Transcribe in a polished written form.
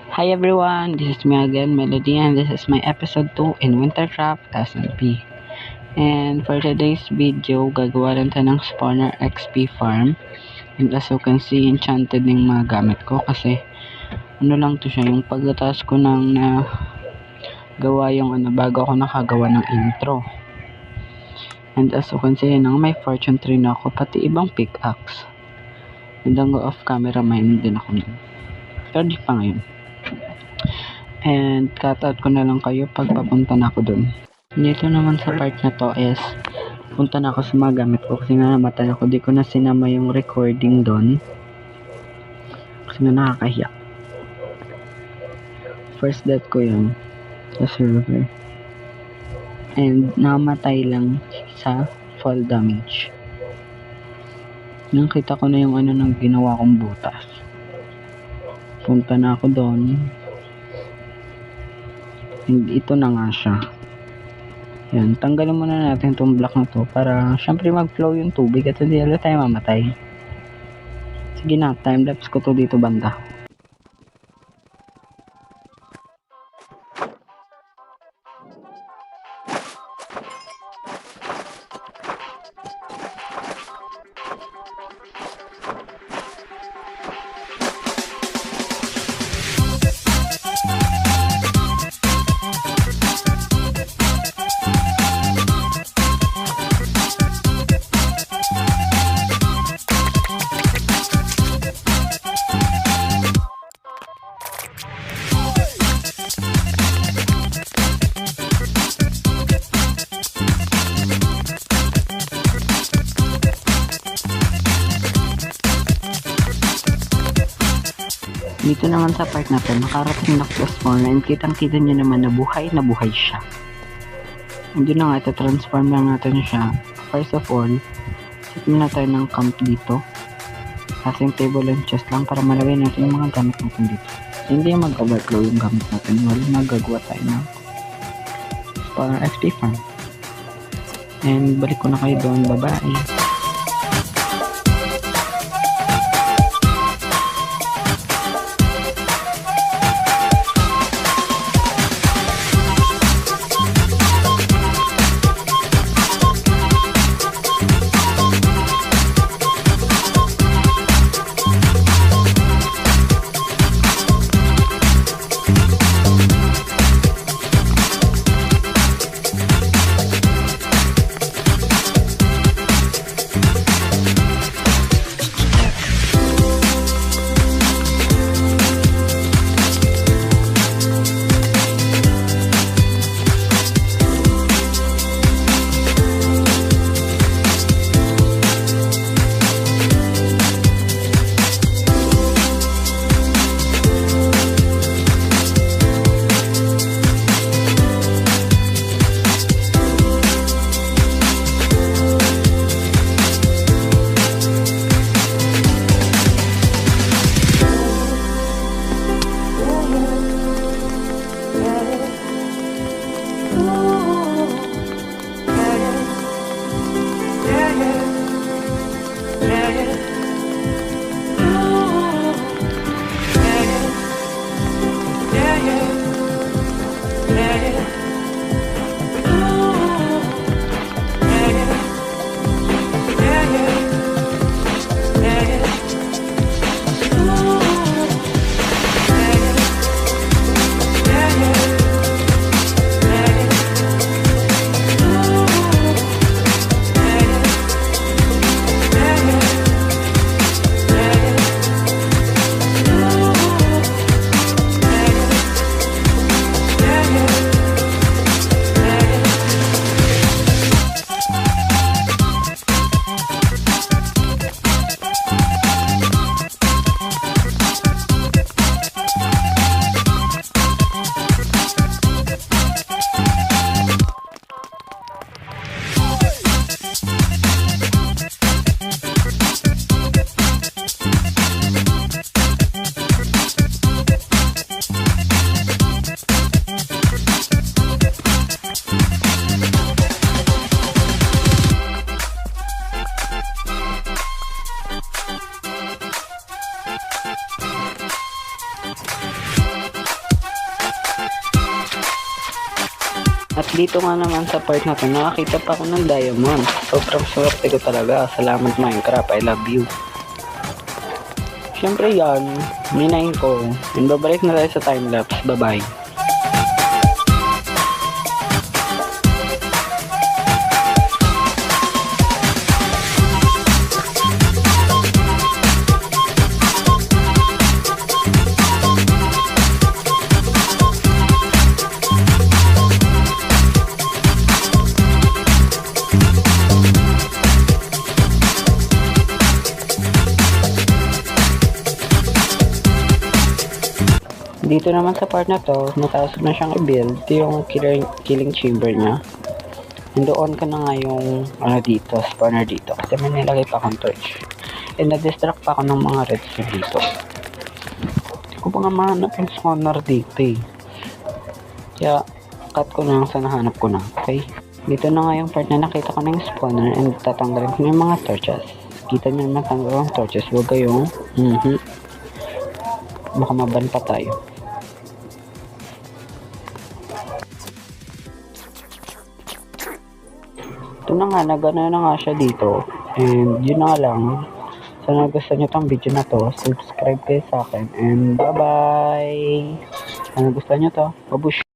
Hi everyone, this is me again, Melody, and this is my episode 2 in Wintercraft SMP. And for today's video, gagawa lang tayo ng spawner XP farm. And as you can see, enchanted yung mga gamit ko kasi ano lang to siya, yung pagkataas ko nang gawa yung bago ako nakagawa ng intro. And as you can see, may fortune tree na ako, pati ibang pickaxe. And ang go off camera mine din ako nun. Pero di pa ngayon. And cut-out ko na lang kayo pag papunta na ako dun. Dito naman sa part na to is punta na ako sa mga gamit ko kasi nga namatay ako. Di ko na sinama yung recording dun kasi nga nakakahiya. First death ko yun sa server. And namatay lang sa fall damage. Nakita ko na yung nang ginawa kong butas. Punta na ako doon. And ito na nga siya. Yan, tanggalin muna natin itong block na to para syempre mag-flow yung tubig at hindi ulit tayo mamatay. Sige na, time-lapse ko to dito banda. Dito naman sa part na to, nakarating na ko sa spawner and kitang-kita nyo naman na buhay siya. Hindi na nga, ito-transform lang natin siya. First of all, set muna tayo ng camp dito. Kasing table and chest lang para malagay natin yung mga gamit natin dito. Hindi mag-overflow yung gamit natin. Wala magagawa tayo ng spawner XP farm. And balik ko na kayo doon. Bye-bye. At dito nga naman sa part na to, nakakita pa ako ng diamond. Sobrang swerte ko talaga. Salamat Minecraft, I love you. Siyempre yan, minayin ko. And babalik na tayo sa timelapse. Bye-bye. Dito naman sa part na to, natapos na siyang i-build. Ito yung killing chamber niya. And doon ka na nga yung dito, spawner dito. Kasi may nilagay pa akong torch. And na-distract pa ako ng mga redstone dito. Hindi ko pa nga mahanap yung spawner dito eh. Kaya, cut ko na sa nahanap ko na. Okay? Dito na nga yung part na nakita ko na yung spawner and tatanggalin ko na yung mga torches. Kita nyo naman tanggal ang torches. Huwag kayong baka maban pa tayo. Ito na nga, nagana na nga siya dito. And yun na lang. Sana gusto nyo tong video na to, subscribe kayo sa akin. And bye bye! Sana gusto nyo to. Babush!